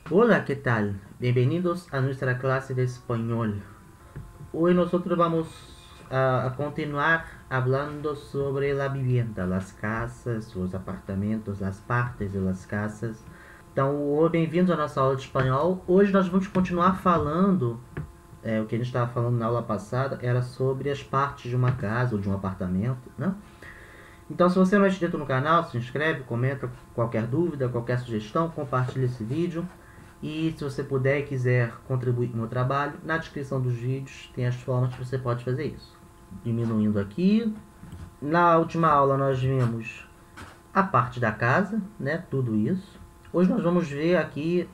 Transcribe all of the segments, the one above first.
Hola, ¿qué tal? Bienvenidos a nuestra clase de español. Hoy nosotros vamos a continuar hablando sobre la vivienda, las casas, os apartamentos, as partes das casas. Então, bem-vindos à nossa aula de espanhol. Hoje nós vamos continuar falando, o que a gente estava falando na aula passada era sobre as partes de uma casa ou de um apartamento, né? Então, se você não é inscrito no canal, se inscreve, comenta qualquer dúvida, qualquer sugestão, compartilhe esse vídeo. E se você puder e quiser contribuir com o meu trabalho, na descrição dos vídeos tem as formas que você pode fazer isso. Diminuindo aqui. Na última aula nós vimos a parte da casa, né? Tudo isso. Hoje nós vamos ver aqui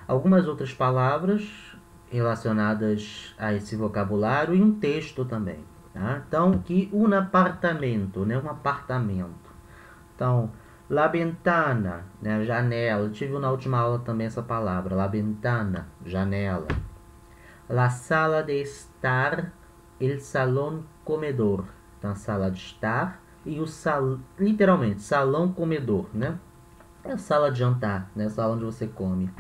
algumas outras palavras relacionadas a esse vocabulário e um texto também. Tá? Então, aqui um apartamento, né? Um apartamento. Então, la ventana, né? Janela. Eu tive na última aula também essa palavra, la ventana, janela. La sala de estar, el salón comedor. Então, a sala de estar e o salão, literalmente, salão comedor, né? É a sala de jantar, né? A sala onde você come.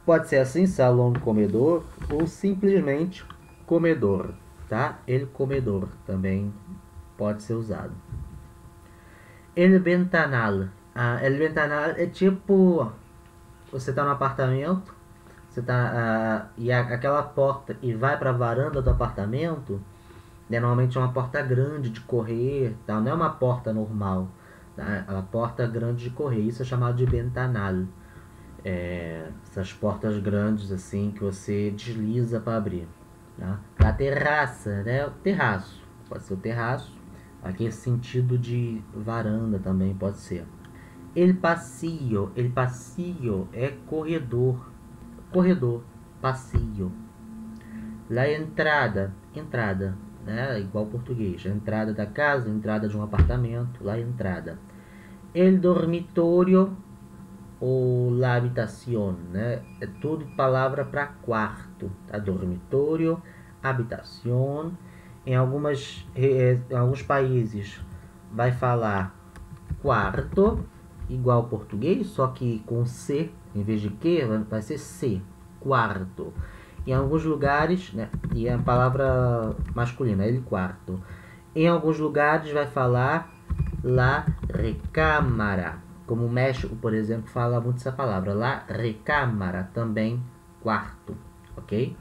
Pode ser assim, salão comedor, ou simplesmente comedor, tá? El comedor também pode ser usado. El ventanal. El ventanal é tipo, você tá no apartamento, você tá e aquela porta e vai para a varanda do apartamento, né, normalmente é uma porta grande de correr, tá? Não é uma porta normal, tá? É uma porta grande de correr, isso é chamado de ventanal. Essas portas grandes assim que você desliza para abrir, tá? A terraça, né? O terraço, pode ser o terraço. Aqui esse sentido de varanda também pode ser. El pasillo é corredor, corredor, pasillo. La entrada, né? Igual português, a entrada da casa, a entrada de um apartamento, la entrada. El dormitorio ou la habitación, né? É tudo palavra para quarto, tá? Dormitorio, habitación. Em alguns países vai falar quarto, igual ao português, só que com C, em vez de Q, vai ser C, quarto. Em alguns lugares, né, e é a palavra masculina, ele quarto. Em alguns lugares vai falar la recámara. Como o México, por exemplo, fala muito essa palavra, la recámara, também quarto, ok?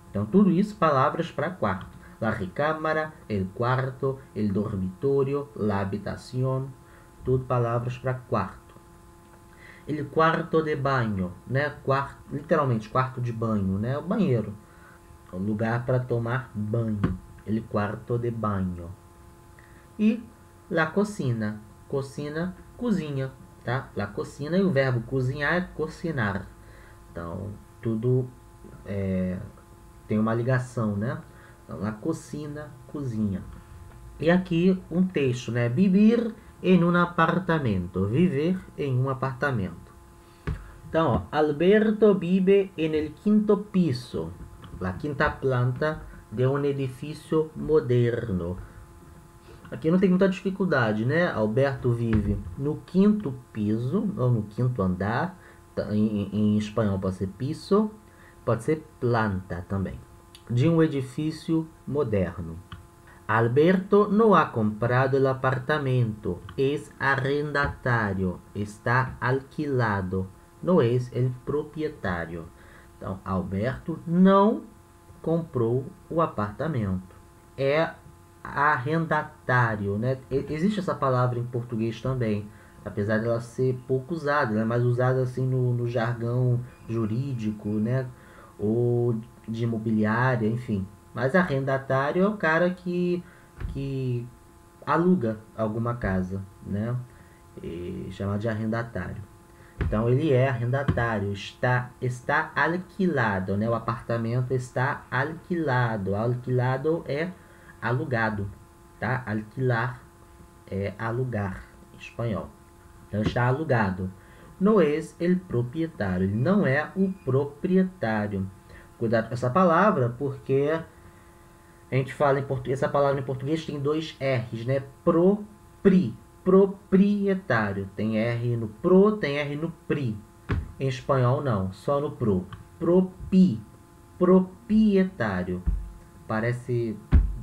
Então, tudo isso palavras para quarto. La recámara, el cuarto, el dormitorio, la habitación, tudo palavras para quarto. El cuarto de baño, né? Quarto, literalmente, quarto de banho, né? O banheiro, o lugar para tomar banho. El cuarto de baño. E la cocina, cocina, cozinha, tá? La cocina e o verbo cozinhar é cocinar. Então, tudo tem uma ligação, né? La cocina, cozinha. E aqui um texto, né? Vivir em um apartamento. Viver em um apartamento. Então, ó, Alberto vive en el quinto piso, la quinta planta de um edifício moderno. Aqui não tem muita dificuldade, né? Alberto vive no quinto piso, ou no quinto andar. Em espanhol pode ser piso, pode ser planta também, de um edifício moderno. Alberto não ha comprado el apartamento, es arrendatario, está alquilado, não é el proprietário. Então, Alberto não comprou o apartamento, é arrendatário, né? Existe essa palavra em português também, apesar dela ser pouco usada, ela é mais usada assim no jargão jurídico, né? Ou de imobiliária, enfim. Mas arrendatário é o cara que aluga alguma casa, né? Chama de arrendatário. Então ele é arrendatário, está alquilado, né? O apartamento está alquilado. Alquilado é alugado, tá? Alquilar é alugar em espanhol. Então está alugado. Não é el proprietário, ele não é o proprietário. Cuidado com essa palavra, porque a gente fala em português, essa palavra em português tem dois R's, né? Proprietário. Tem R no pro, tem R no pri. Em espanhol não, só no pro. Proprietário. Parece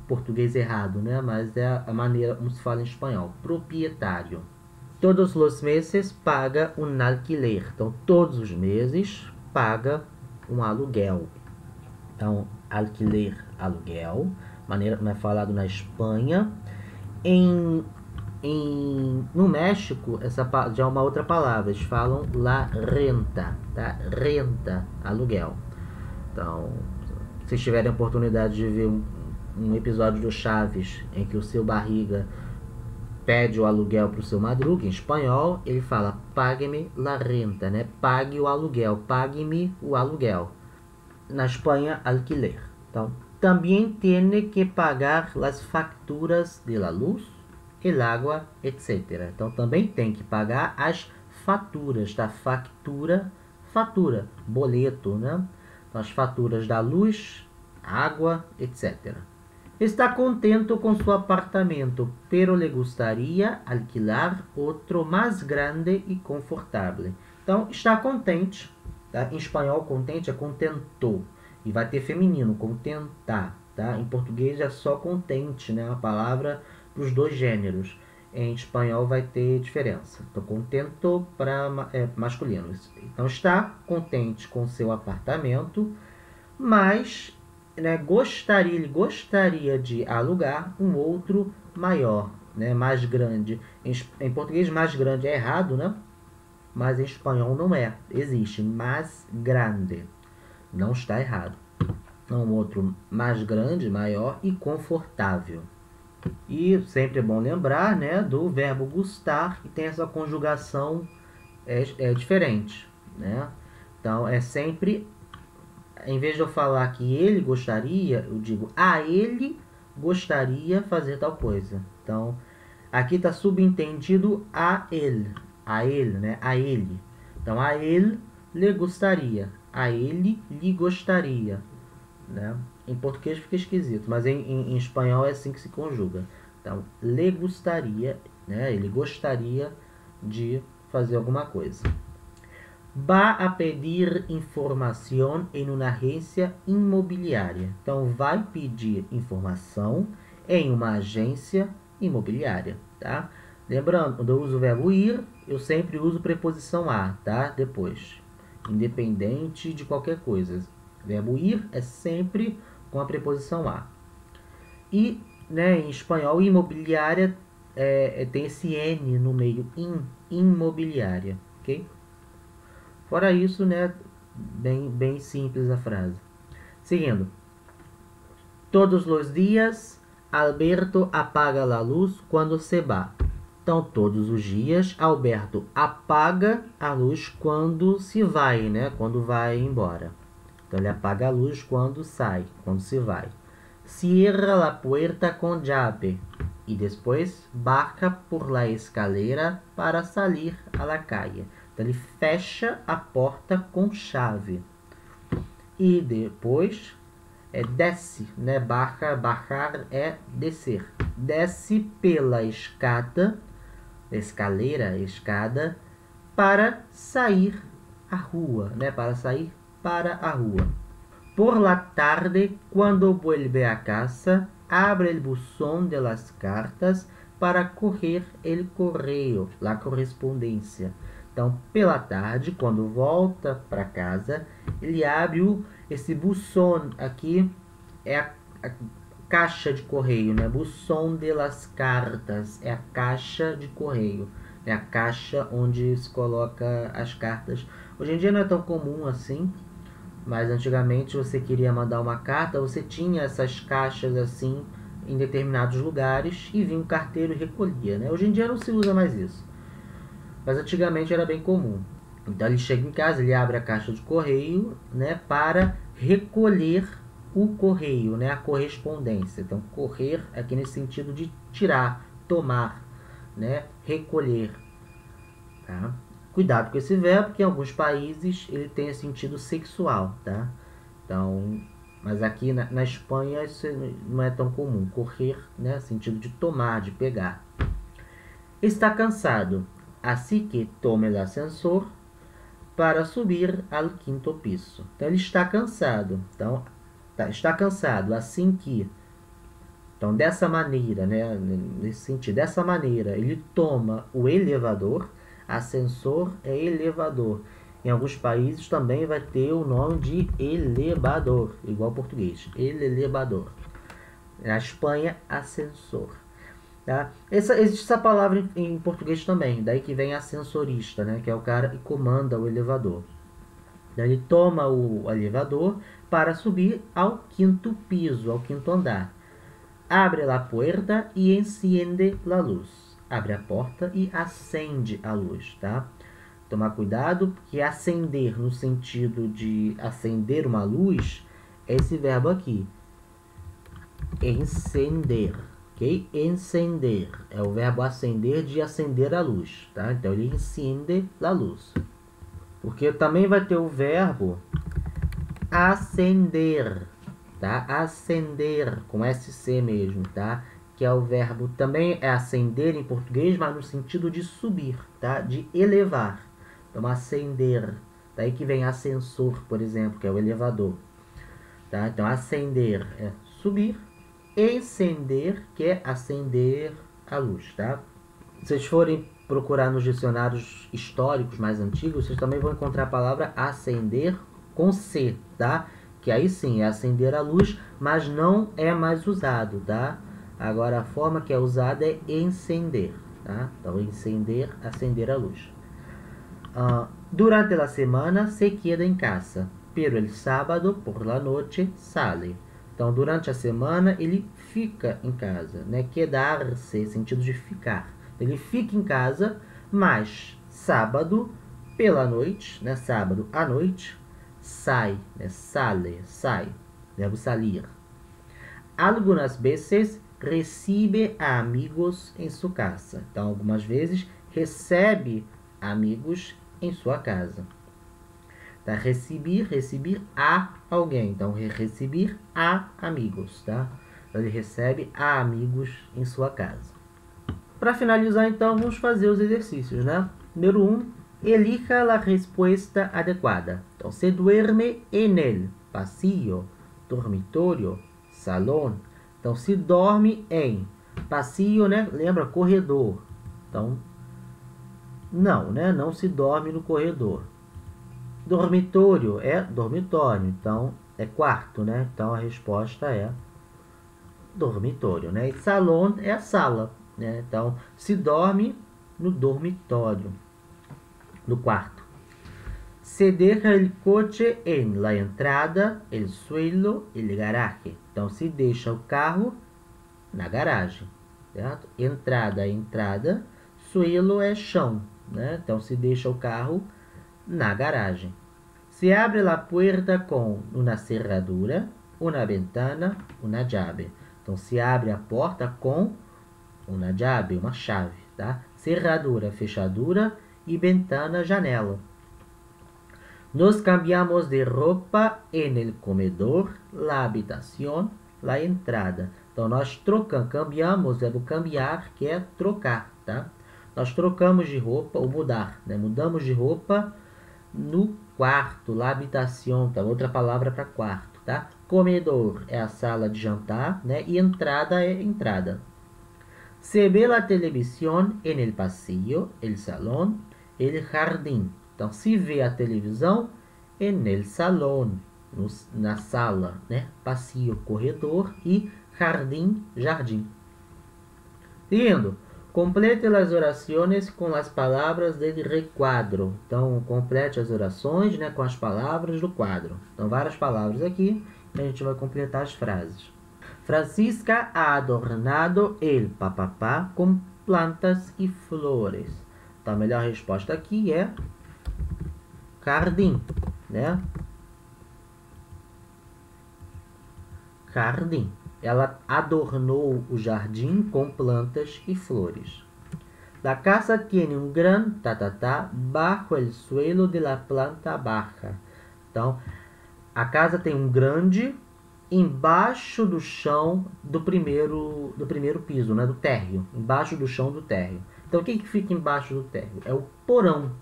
português errado, né? Mas é a maneira como se fala em espanhol. Proprietário. Todos os meses paga um alquiler. Então, todos os meses paga um aluguel. Então, alquiler, aluguel. Maneira como é falado na Espanha. No México, essa já é uma outra palavra. Eles falam la renta, tá? Renta, aluguel. Então, se tiverem a oportunidade de ver um episódio do Chaves em que o seu Barriga pede o aluguel para o seu Madruga, em espanhol, ele fala pague-me la renta, né? Pague o aluguel, pague-me o aluguel. Na Espanha, alquiler. Então, também tem que pagar as facturas de la luz, el agua, etc. Então, também tem que pagar as faturas, tá? Fatura, boleto, né? Então, as faturas da luz, água, etc. Está contento com seu apartamento, pero le gustaría alquilar outro mais grande e confortável. Então, está contente. Tá? Em espanhol, contente é contentou. E vai ter feminino, contentar. Tá? Em português é só contente, né? Uma palavra para os dois gêneros. Em espanhol vai ter diferença. Então, contento para masculino. Então, está contente com seu apartamento, mas né, ele gostaria de alugar um outro maior, né, mais grande. Em português, mais grande é errado, né? Mas em espanhol não é. Existe mais grande. Não está errado. Um outro mais grande, maior e confortável. E sempre é bom lembrar, né, do verbo gustar, que tem essa conjugação diferente, né? Então, é sempre, em vez de eu falar que ele gostaria, eu digo a ele gostaria fazer tal coisa. Então, aqui está subentendido a ele, né? A ele. Então, a ele lhe gostaria, a ele lhe gostaria, né? Em português fica esquisito, mas em espanhol é assim que se conjuga. Então, lhe gostaria, né? Ele gostaria de fazer alguma coisa. Va a pedir informação em uma agência imobiliária. Então, vai pedir informação em uma agência imobiliária, tá? Lembrando, quando eu uso o verbo ir, eu sempre uso preposição a, tá? Depois, independente de qualquer coisa. O verbo ir é sempre com a preposição a. E, né, em espanhol, imobiliária tem esse N no meio, imobiliária, ok? Fora isso, né, bem simples a frase. Seguindo. Todos os dias, Alberto apaga a luz quando se va. Então, todos os dias, Alberto apaga a luz quando se vai, né? Quando vai embora. Então, ele apaga a luz quando sai, quando se vai. Cierra la puerta con llave. E depois, barca por la escalera para salir a la calle. Então, ele fecha a porta com chave. E depois, desce, né? Barcar é descer. Desce pela escada, escada, para sair à rua, né? Para sair para a rua. Por la tarde, quando vuelve a casa, abre el buzón de las cartas para correr el correio, la correspondência. Então, pela tarde, quando volta para casa, ele abre esse buzón aqui, é a caixa de correio, né? Buzón de las cartas, é a caixa de correio, é a caixa onde se coloca as cartas. Hoje em dia não é tão comum assim, mas antigamente você queria mandar uma carta, você tinha essas caixas assim em determinados lugares e vinha um carteiro e recolhia, né? Hoje em dia não se usa mais isso, mas antigamente era bem comum. Então ele chega em casa, ele abre a caixa de correio, né, para recolher o correio, né, a correspondência. Então correr aqui nesse sentido de tirar, tomar, né, recolher, tá? Cuidado com esse verbo, porque em alguns países ele tem esse sentido sexual, tá? Então, mas aqui na Espanha isso não é tão comum. Correr, né? Sentido de tomar, de pegar. Está cansado, assim que tome o ascensor para subir ao quinto piso. Então, ele está cansado. Então, está cansado, assim que... Então, dessa maneira, né, nesse sentido, dessa maneira, ele toma o elevador. Ascensor é elevador. Em alguns países também vai ter o nome de elevador, igual ao português, elevador. Na Espanha, ascensor. Tá? Existe essa palavra em português também, daí que vem ascensorista, né, que é o cara que comanda o elevador. Daí ele toma o elevador para subir ao quinto piso, ao quinto andar. Abre a porta e enciende a luz. Abre a porta e acende a luz, tá? Tomar cuidado, porque acender no sentido de acender uma luz é esse verbo aqui. Encender, ok? Encender é o verbo acender, de acender a luz, tá? Então ele encende a luz. Porque também vai ter o verbo acender, tá? Acender, com SC mesmo, tá? Que é o verbo, também é acender em português, mas no sentido de subir, tá? De elevar. Então, acender. Daí que vem ascensor, por exemplo, que é o elevador. Tá? Então, acender é subir. Encender, que é acender a luz, tá? Se vocês forem procurar nos dicionários históricos mais antigos, vocês também vão encontrar a palavra acender com C, tá? Que aí sim é acender a luz, mas não é mais usado, tá? Agora a forma que é usada é encender, tá? Então encender, acender a luz. Durante a semana se queda em casa, pero el sábado por la noche sale. Então durante a semana ele fica em casa, né? Quedar-se, sentido de ficar. Ele fica em casa, mas sábado pela noite, né? Sábado à noite, sai, né? Sale, sai, verbo salir. Algumas vezes recibe a amigos em sua casa. Então, algumas vezes recebe amigos em sua casa. Tá? Receber a alguém. Então, receber a amigos, tá? Então, ele recebe a amigos em sua casa. Para finalizar, então, vamos fazer os exercícios, né? Número 1, elija a resposta adequada. Então, se duerme en el pasillo, dormitório, salão. Então, se dorme em pasillo, né? Lembra? Corredor. Então, não, né? Não se dorme no corredor. Dormitório é dormitório. Então, é quarto, né? Então, a resposta é dormitório, né? E salão é a sala, né? Então, se dorme no dormitório, no quarto. Se deja el coche en la entrada, el suelo, el garaje. Então, se deixa o carro na garagem, certo? Entrada é entrada, suelo é chão, né? Então, se deixa o carro na garagem. Se abre a porta com uma cerradura, uma ventana, uma llave. Então, se abre a porta com uma llave, uma chave, tá? Cerradura, fechadura e ventana, janela. Nos cambiamos de roupa en el comedor, la habitación, la entrada. Então, nós cambiamos, verbo cambiar, que é trocar, tá? Nós trocamos de roupa, ou mudar, né? Mudamos de roupa no quarto, la habitación, tá? Outra palavra para quarto, tá? Comedor é a sala de jantar, né? E entrada é entrada. Se ve la televisión en el pasillo, el salón, el jardín. Então, se vê a televisão en el salón, na sala, né? Pasillo, corredor, e jardim, jardim. Seguindo, complete as orações com as palavras do requadro. Então, complete as orações, né, com as palavras do quadro. Então, várias palavras aqui, e a gente vai completar as frases. Francisca ha adornado el papapá com plantas e flores. Então, a melhor resposta aqui é jardim, né? Jardim. Ela adornou o jardim com plantas e flores. La casa tiene un gran tatatá bajo el suelo de la planta baja. Então, a casa tem um grande embaixo do chão do primeiro piso, né? Do térreo. Embaixo do chão do térreo. Então, o que fica embaixo do térreo? É o porão.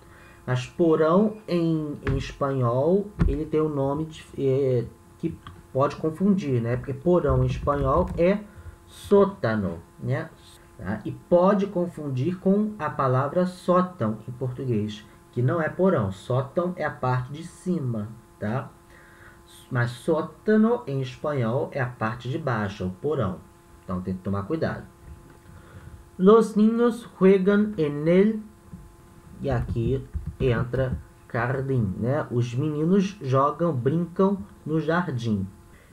Mas porão em espanhol, ele tem um nome que pode confundir, né? Porque porão em espanhol é sótano, né? Tá? E pode confundir com a palavra sótão em português, que não é porão. Sótão é a parte de cima, tá? Mas sótano em espanhol é a parte de baixo, o porão. Então tem que tomar cuidado. Los niños juegan en el... E aqui entra jardim, né? Os meninos jogam, brincam no jardim.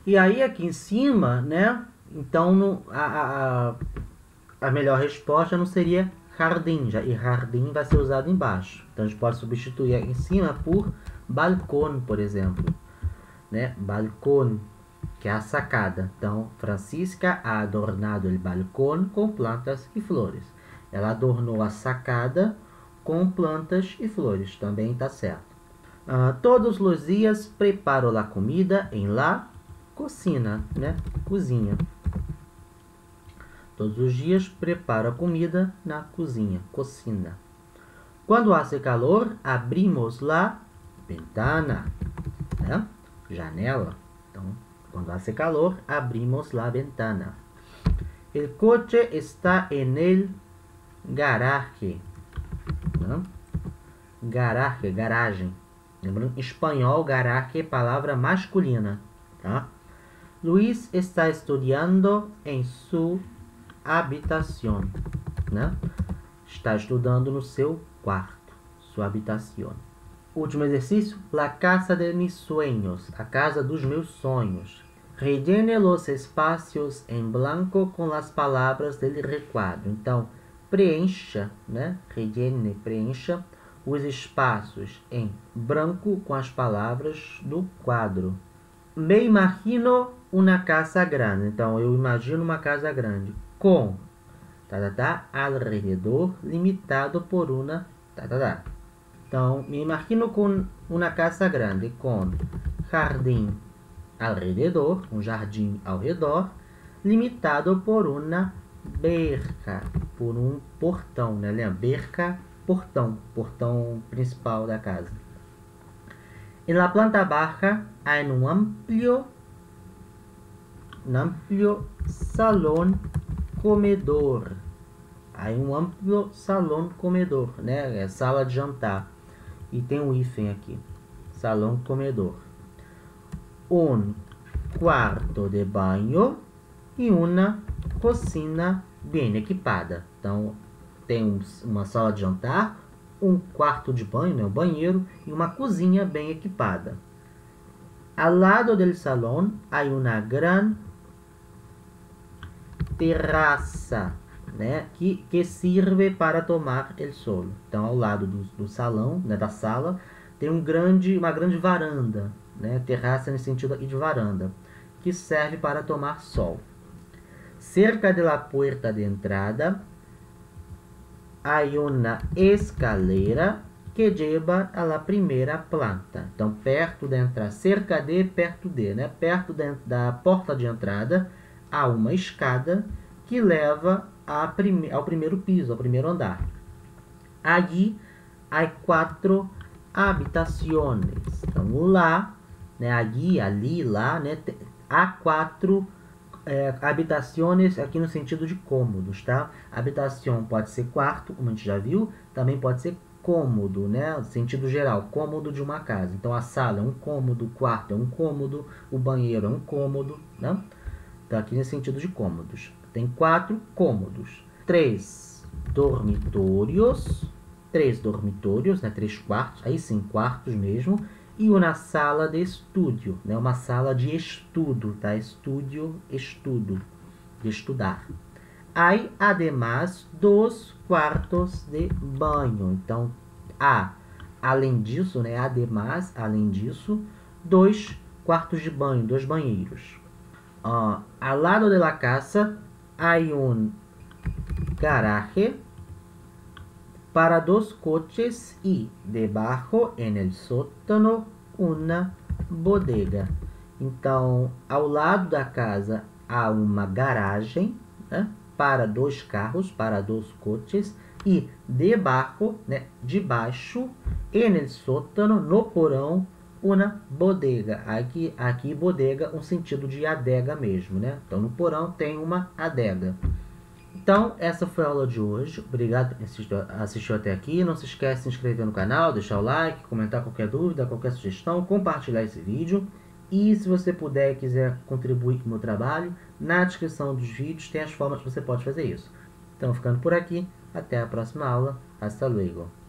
E aí aqui em cima, né? Então a melhor resposta não seria jardim, e jardim vai ser usado embaixo. Então a gente pode substituir aqui em cima por balcón, por exemplo, né? Balcón, que é a sacada. Então, Francisca ha adornado el balcón com plantas e flores. Ela adornou a sacada com plantas e flores. Também está certo. Todos os dias preparo la comida em la cocina, né? Cozinha. Todos os dias preparo a comida na cozinha, cocina. Quando hace calor, abrimos la ventana, né? Janela. Então, quando hace calor, abrimos la ventana. El coche está en el garaje. Né? Garaje, garagem. Lembrando, em espanhol, garaje é palavra masculina. Tá? Luis está estudiando em sua habitación, né? Está estudando no seu quarto, sua habitación. Último exercício, la casa de mis sueños, a casa dos meus sonhos. Rellene los espacios em blanco com as palavras del recuadro. Então, preencha, né? Rellene, preencha os espaços em branco com as palavras do quadro. Me imagino uma casa grande. Então, eu imagino uma casa grande com alrededor limitado por uma Então, me imagino com uma casa grande com jardim alrededor, um jardim ao redor, limitado por uma verja, por um portão, né? Lembra? Verja, portão, portão principal da casa. En la planta baja hay un amplio salón comedor. Aí um amplo salão comedor, né? É sala de jantar. E tem um hífen aqui. Salão comedor. Um quarto de banho e uma cocina bem equipada. Então, tem uma sala de jantar, um quarto de banho, né? Um banheiro, e uma cozinha bem equipada. Al lado del salón hay una gran terraça, né, que sirve para tomar el sol. Então, ao lado do salão, né, da sala, tem uma grande varanda, né, terraça no sentido aqui de varanda, que serve para tomar sol. Cerca de la puerta de entrada hay una escalera que lleva a la primeira planta. Então, perto da entrada, cerca de, perto de, né, perto da porta de entrada, há uma escada que leva ao primeiro piso, ao primeiro andar. Allí há 4 habitaciones. Então, lá, né, allí, ali, lá, né, há 4 habitaciones aqui no sentido de cômodos, tá? Habitação pode ser quarto, como a gente já viu, também pode ser cômodo, né? No sentido geral, cômodo de uma casa. Então, a sala é um cômodo, o quarto é um cômodo, o banheiro é um cômodo, né? Então, aqui nesse sentido de cômodos. Tem 4 cômodos. 3 dormitórios, né? 3 quartos, aí sim, quartos mesmo. E uma sala de estúdio, né? Uma sala de estudo, tá? Estúdio, estudo, de estudar. Aí, además, 2 quartos de banho. Então, além disso, né? Además, além disso, 2 quartos de banho, 2 banheiros. Al lado de la casa hay un garaje para 2 coches y debajo, en el sótano, una bodega. Então, ao lado da casa há uma garagem, né, para 2 carros, para 2 coches, E debaixo, né, debaixo, en el sótano, no porão, uma bodega. Aqui bodega, um sentido de adega mesmo, né? Então, no porão tem uma adega. Então, essa foi a aula de hoje. Obrigado por assistir até aqui. Não se esquece de se inscrever no canal, deixar o like, comentar qualquer dúvida, qualquer sugestão, compartilhar esse vídeo. E se você puder e quiser contribuir com o meu trabalho, na descrição dos vídeos tem as formas que você pode fazer isso. Então, ficando por aqui. Até a próxima aula. Hasta luego.